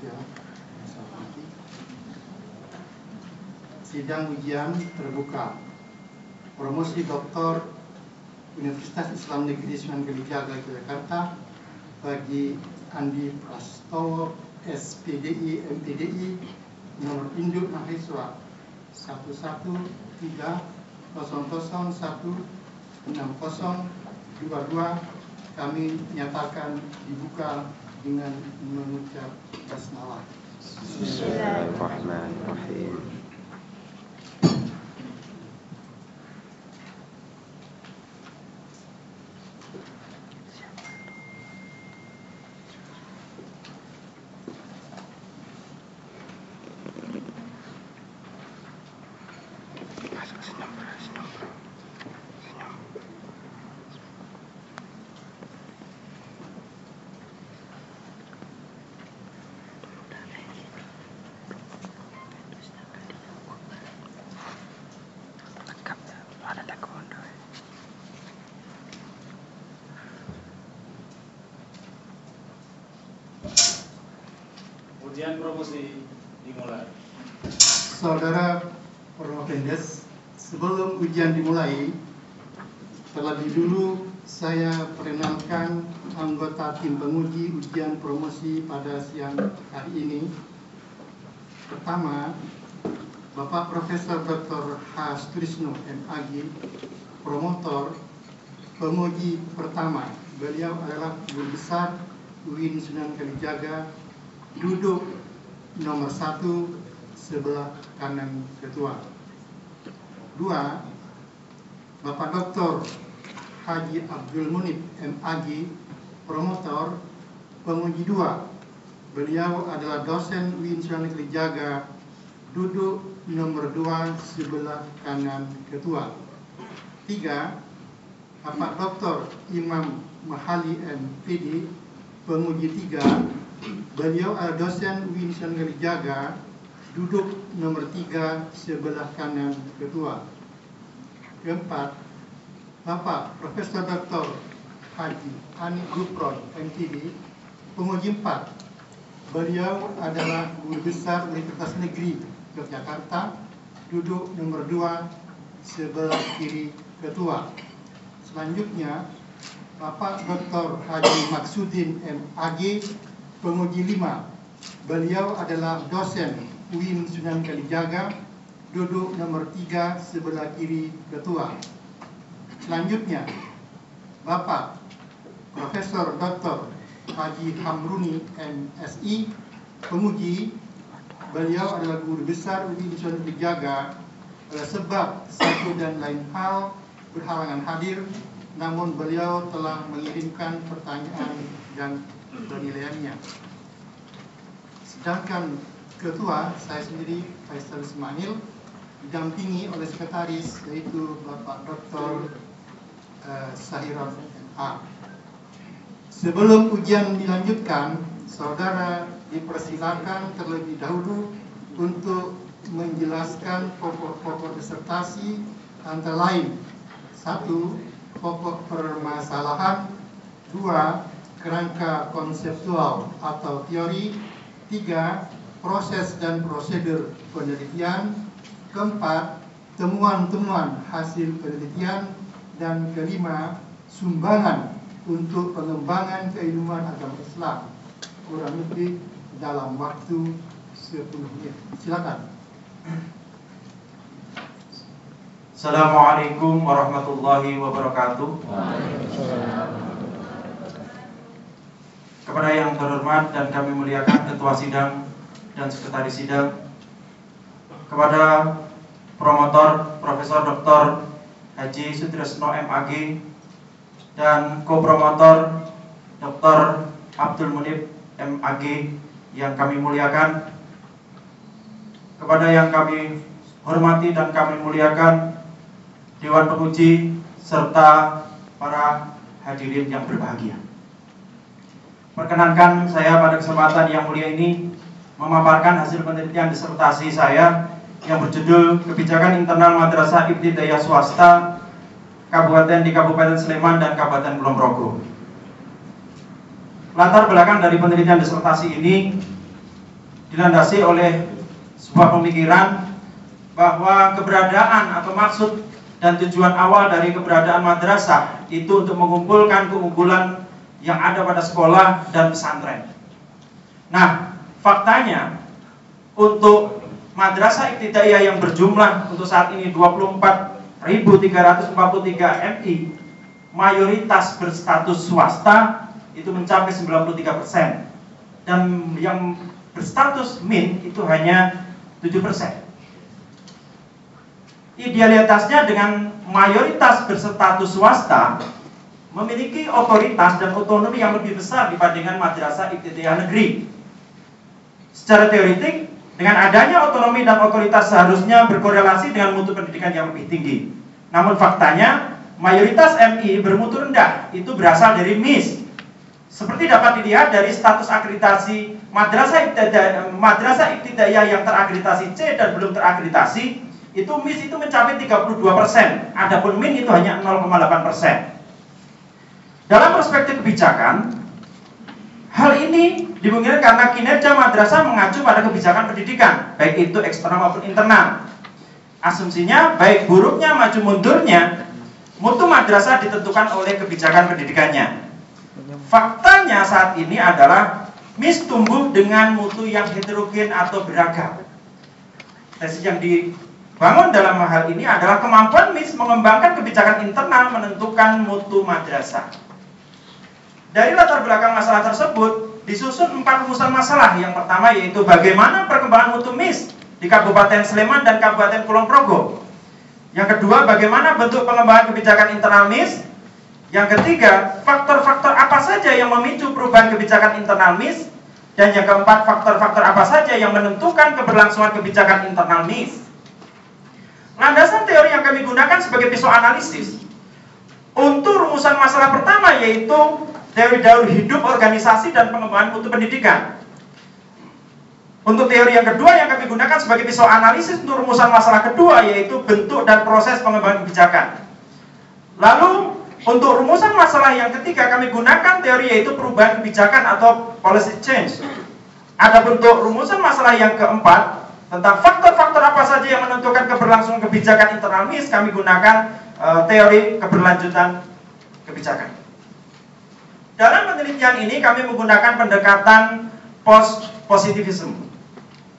Indonesia. Sidang ujian terbuka. Promosi Doktor Universitas Islam Negeri Sunan Kalijaga Yogyakarta bagi Andi Prastowo, SPDI, MPDI, nomor induk mahasiswa 11300160022. Kami nyatakan dibuka dengan mengucap basmalah. Bismillahirrahmanirrahim. Ujian promosi dimulai. Saudara Provendes, sebelum ujian dimulai, terlebih dulu saya perkenalkan anggota tim penguji ujian promosi pada siang hari ini. Pertama, Bapak Profesor Dr. H. Sutrisno, MAG, promotor penguji pertama. Beliau adalah Guru Besar UIN Sunan Kalijaga, duduk nomor 1 sebelah kanan ketua. 2. Bapak Dr. Haji Abdul Munib, MAG, promotor penguji 2. Beliau adalah dosen UIN Sunan Kalijaga, duduk nomor 2 sebelah kanan ketua. 3. Bapak Dr. Imam Mahali, MPD, penguji 3. Beliau adalah dosen UIN Sunan Kalijaga, duduk nomor 3 sebelah kanan ketua. 4. Bapak Profesor Dr. Haji Ani Gufron, MPD, penguji 4. Beliau adalah Guru Besar Universitas Negeri Yogyakarta, duduk nomor 2 sebelah kiri ketua. Selanjutnya, Bapak Dr. Haji Maksudin, MAG, penguji 5. Beliau adalah dosen UIN Sunan Kalijaga, duduk nomor 3 sebelah kiri ketua. Selanjutnya, Bapak Profesor Dr. Haji Hamruni, MSI, penguji. Beliau adalah Guru Besar UIN Sunan Kalijaga. Oleh sebab satu dan lain hal berhalangan hadir, namun beliau telah mengirimkan pertanyaan dan penilaiannya. Sedangkan ketua, saya sendiri Faisal Ismail, didampingi oleh sekretaris yaitu Bapak Dr. Sahiran MA. Sebelum ujian dilanjutkan, saudara dipersilakan terlebih dahulu untuk menjelaskan pokok-pokok disertasi, antara lain: 1. Pokok permasalahan. 2. Kerangka konseptual atau teori. 3. Proses dan prosedur penelitian. 4. Temuan-temuan hasil penelitian. Dan 5. Sumbangan untuk pengembangan keilmuan agama Islam, kurang lebih dalam waktu 10 menit. Silakan. Assalamualaikum warahmatullahi wabarakatuh. Kepada yang terhormat dan kami muliakan Ketua Sidang dan Sekretaris Sidang, kepada promotor Profesor Dr. Haji Sutrisno, MAG, dan kopromotor Dr. Abdul Munib, MAG, yang kami muliakan, kepada yang kami hormati dan kami muliakan Dewan Penguji serta para hadirin yang berbahagia. Perkenankan saya pada kesempatan yang mulia ini memaparkan hasil penelitian disertasi saya yang berjudul Kebijakan Internal Madrasah Ibtidaiyah Swasta Kabupaten di Kabupaten Sleman dan Kabupaten Kulon Progo. Latar belakang dari penelitian disertasi ini dilandasi oleh sebuah pemikiran bahwa keberadaan atau maksud dan tujuan awal dari keberadaan madrasah itu untuk mengumpulkan keunggulan yang ada pada sekolah dan pesantren. Nah, faktanya untuk madrasah ibtidaiyah yang berjumlah untuk saat ini 24.343 MI, mayoritas berstatus swasta itu mencapai 93%, dan yang berstatus min itu hanya 7%. Idealitasnya dengan mayoritas berstatus swasta memiliki otoritas dan otonomi yang lebih besar dibandingkan madrasah ibtidaiyah negeri. Secara teoretik, dengan adanya otonomi dan otoritas seharusnya berkorelasi dengan mutu pendidikan yang lebih tinggi. Namun faktanya, mayoritas MI bermutu rendah itu berasal dari MIS. Seperti dapat dilihat dari status akreditasi madrasah ibtidaiyah yang terakreditasi C dan belum terakreditasi, itu MIS itu mencapai 32%, adapun min itu hanya 0,8%. Dalam perspektif kebijakan, hal ini dimungkinkan karena kinerja madrasah mengacu pada kebijakan pendidikan, baik itu eksternal maupun internal. Asumsinya, baik buruknya maju mundurnya, mutu madrasah ditentukan oleh kebijakan pendidikannya. Faktanya saat ini adalah MIS tumbuh dengan mutu yang heterogen atau beragam. Tesis yang dibangun dalam hal ini adalah kemampuan MIS mengembangkan kebijakan internal menentukan mutu madrasah. Dari latar belakang masalah tersebut disusun 4 rumusan masalah. Yang pertama yaitu bagaimana perkembangan mutu MIS di Kabupaten Sleman dan Kabupaten Kulon Progo. Yang kedua, bagaimana bentuk pengembangan kebijakan internal MIS. Yang ketiga, faktor-faktor apa saja yang memicu perubahan kebijakan internal MIS. Dan yang keempat, faktor-faktor apa saja yang menentukan keberlangsungan kebijakan internal MIS. Landasan teori yang kami gunakan sebagai pisau analisis untuk rumusan masalah pertama yaitu teori daur hidup organisasi dan pengembangan mutu pendidikan. Untuk teori yang kedua yang kami gunakan sebagai pisau analisis untuk rumusan masalah kedua yaitu bentuk dan proses pengembangan kebijakan. Lalu untuk rumusan masalah yang ketiga kami gunakan teori yaitu perubahan kebijakan atau policy change. Ada bentuk rumusan masalah yang keempat tentang faktor-faktor apa saja yang menentukan keberlangsungan kebijakan internal MIS, kami gunakan teori keberlanjutan kebijakan. Dalam penelitian ini kami menggunakan pendekatan post-positivism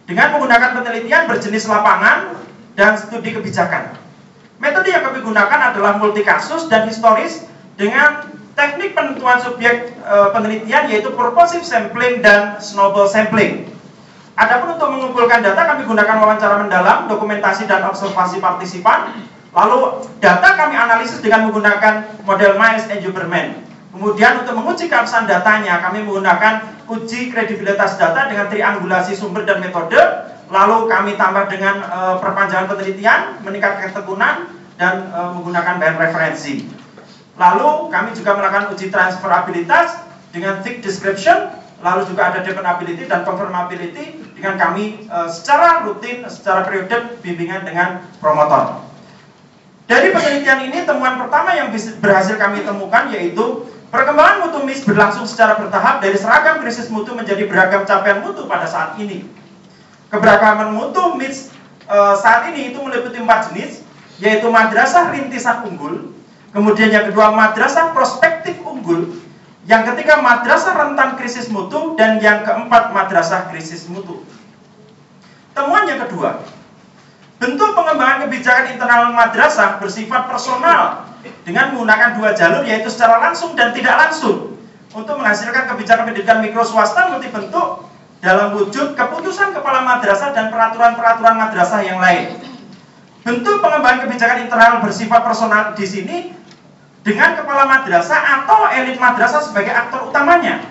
dengan menggunakan penelitian berjenis lapangan dan studi kebijakan. Metode yang kami gunakan adalah multi kasus dan historis dengan teknik penentuan subjek penelitian yaitu purposive sampling dan snowball sampling. Adapun untuk mengumpulkan data kami gunakan wawancara mendalam, dokumentasi dan observasi partisipan. Lalu data kami analisis dengan menggunakan model Miles and Huberman. Kemudian untuk menguji keabsahan datanya kami menggunakan uji kredibilitas data dengan triangulasi sumber dan metode. Lalu kami tambah dengan perpanjangan penelitian, meningkatkan ketekunan dan menggunakan bahan referensi. Lalu kami juga melakukan uji transferabilitas dengan thick description. Lalu juga ada dependability dan confirmability dengan kami secara rutin, secara periode bimbingan dengan promotor. Dari penelitian ini temuan pertama yang berhasil kami temukan yaitu perkembangan mutu MIS berlangsung secara bertahap dari seragam krisis mutu menjadi beragam capaian mutu pada saat ini. Keberagaman mutu MIS saat ini itu meliputi 4 jenis, yaitu madrasah rintisan unggul, kemudian yang kedua madrasah prospektif unggul, yang ketiga madrasah rentan krisis mutu, dan yang keempat madrasah krisis mutu. Temuan yang kedua, bentuk pengembangan kebijakan internal madrasah bersifat personal dengan menggunakan 2 jalur yaitu secara langsung dan tidak langsung untuk menghasilkan kebijakan pendidikan mikro swasta multibentuk dalam wujud keputusan kepala madrasah dan peraturan-peraturan madrasah yang lain. Bentuk pengembangan kebijakan internal bersifat personal di sini dengan kepala madrasah atau elit madrasah sebagai aktor utamanya.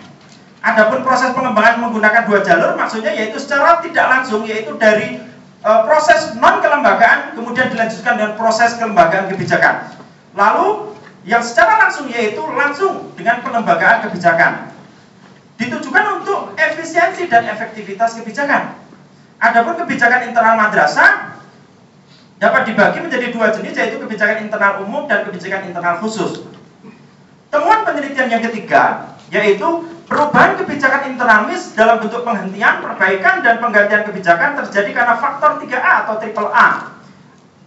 Adapun proses pengembangan menggunakan 2 jalur maksudnya yaitu secara tidak langsung yaitu dari proses non-kelembagaan kemudian dilanjutkan dengan proses kelembagaan kebijakan. Lalu yang secara langsung yaitu langsung dengan pelembagaan kebijakan. Ditujukan untuk efisiensi dan efektivitas kebijakan. Adapun kebijakan internal madrasah dapat dibagi menjadi 2 jenis yaitu kebijakan internal umum dan kebijakan internal khusus. Temuan penelitian yang ketiga yaitu Perubahan kebijakan internal MIS dalam bentuk penghentian, perbaikan, dan penggantian kebijakan terjadi karena faktor 3A atau triple A.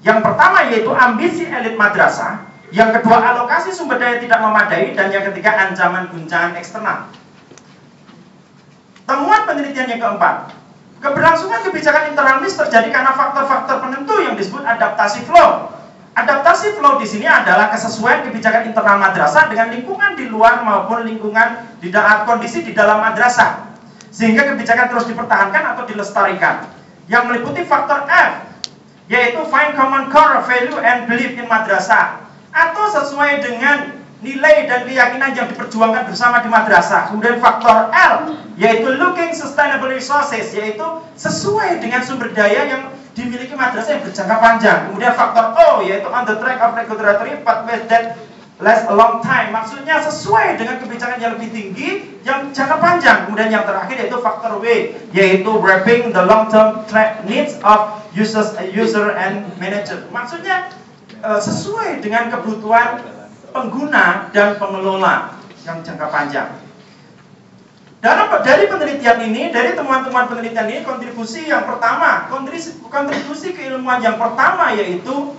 Yang pertama yaitu ambisi elit madrasah, yang kedua alokasi sumber daya tidak memadai, dan yang ketiga ancaman guncangan eksternal. Temuan penelitian yang keempat, keberlangsungan kebijakan internal MIS terjadi karena faktor-faktor penentu yang disebut adaptasi flow. Adaptasi flow di sini adalah kesesuaian kebijakan internal madrasah dengan lingkungan di luar maupun lingkungan di dalam kondisi di dalam madrasah, sehingga kebijakan terus dipertahankan atau dilestarikan. Yang meliputi faktor F, yaitu find common core value and belief in madrasah, atau sesuai dengan nilai dan keyakinan yang diperjuangkan bersama di madrasah. Kemudian faktor L, yaitu looking sustainable resources, yaitu sesuai dengan sumber daya yang dimiliki madrasah yang berjangka panjang. Kemudian faktor O, yaitu on the track of regulatory pathways that last a long time, maksudnya sesuai dengan kebijakan yang lebih tinggi yang jangka panjang. Kemudian yang terakhir yaitu faktor W, yaitu wrapping the long term needs of user and manager, maksudnya sesuai dengan kebutuhan pengguna dan pengelola yang jangka panjang. Dari penelitian ini, dari temuan-temuan penelitian ini, kontribusi yang pertama, kontribusi keilmuan yang pertama yaitu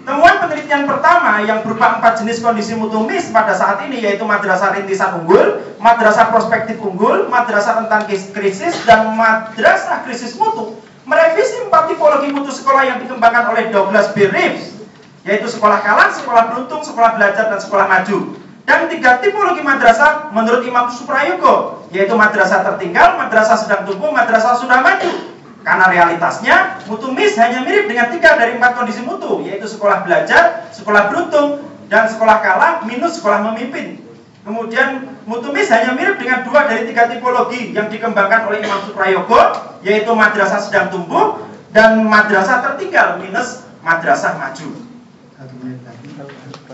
temuan penelitian pertama yang berupa 4 jenis kondisi mutu MIS pada saat ini, yaitu madrasah rintisan unggul, madrasah prospektif unggul, madrasah rentan krisis, dan madrasah krisis mutu, merevisi 4 tipologi mutu sekolah yang dikembangkan oleh Douglas B. Reeves, yaitu sekolah kalah, sekolah beruntung, sekolah belajar, dan sekolah maju. Dan 3 tipologi madrasah menurut Imam Suprayogo, yaitu madrasah tertinggal, madrasah sedang tumbuh, madrasah sudah maju. Karena realitasnya, mutu MIS hanya mirip dengan 3 dari 4 kondisi mutu, yaitu sekolah belajar, sekolah beruntung, dan sekolah kalah minus sekolah memimpin. Kemudian mutu MIS hanya mirip dengan 2 dari 3 tipologi yang dikembangkan oleh Imam Suprayogo, yaitu madrasah sedang tumbuh dan madrasah tertinggal minus madrasah maju.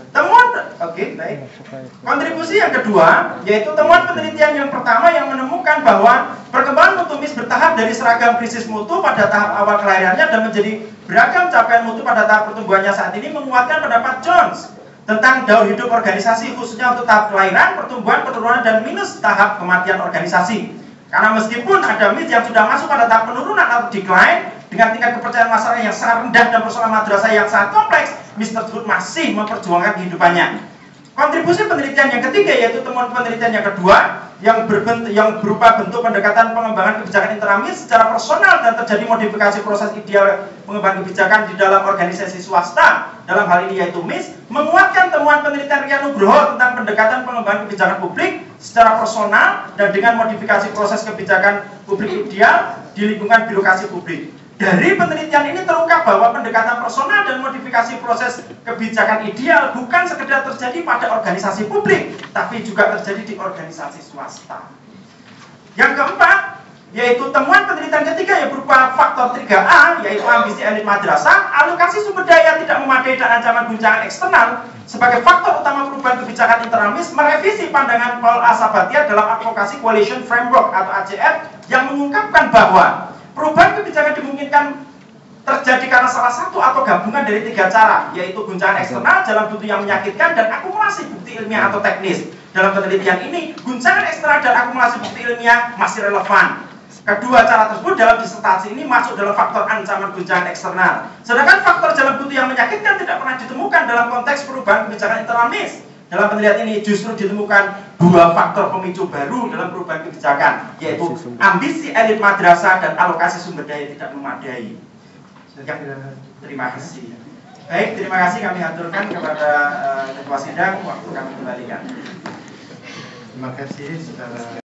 Temuan, baik. Kontribusi yang kedua yaitu temuan penelitian yang pertama yang menemukan bahwa perkembangan mutu MIS bertahap dari seragam krisis mutu pada tahap awal kelahirannya dan menjadi beragam capaian mutu pada tahap pertumbuhannya saat ini, menguatkan pendapat Jones tentang daur hidup organisasi khususnya untuk tahap kelahiran, pertumbuhan, penurunan, dan minus tahap kematian organisasi. Karena meskipun ada MIS yang sudah masuk pada tahap penurunan atau decline dengan tingkat kepercayaan masyarakat yang sangat rendah dan persoalan madrasah yang sangat kompleks, MIS tersebut masih memperjuangkan kehidupannya. Kontribusi penelitian yang ketiga yaitu temuan penelitian yang kedua yang berupa bentuk pendekatan pengembangan kebijakan internal MIS secara personal dan terjadi modifikasi proses ideal pengembangan kebijakan di dalam organisasi swasta, dalam hal ini yaitu MIS, menguatkan temuan penelitian Rian Nugroho tentang pendekatan pengembangan kebijakan publik secara personal dan dengan modifikasi proses kebijakan publik ideal di lingkungan birokrasi publik. Dari penelitian ini terungkap bahwa pendekatan personal dan modifikasi proses kebijakan ideal bukan sekedar terjadi pada organisasi publik, tapi juga terjadi di organisasi swasta. Yang keempat, yaitu temuan penelitian ketiga yang berupa faktor 3A, yaitu ambisi elit madrasah, alokasi sumber daya tidak memadai, dan ancaman guncangan eksternal sebagai faktor utama perubahan kebijakan internal MIS, merevisi pandangan Paul A. Sabathia dalam Advocacy Coalition Framework atau ACF yang mengungkapkan bahwa perubahan kebijakan dimungkinkan terjadi karena salah satu atau gabungan dari 3 cara, yaitu guncangan eksternal dalam bentuk yang menyakitkan dan akumulasi bukti ilmiah atau teknis. Dalam penelitian ini, guncangan eksternal dan akumulasi bukti ilmiah masih relevan. Kedua cara tersebut dalam disertasi ini masuk dalam faktor ancaman guncangan eksternal. Sedangkan faktor dalam bentuk yang menyakitkan tidak pernah ditemukan dalam konteks perubahan kebijakan internal MIS. Dalam penelitian ini justru ditemukan 2 faktor pemicu baru dalam perubahan kebijakan, yaitu ambisi elit madrasah dan alokasi sumber daya tidak memadai. Terima kasih. Baik, terima kasih kami aturkan kepada ketua sidang, waktu kami kembalikan. Terima kasih saudara.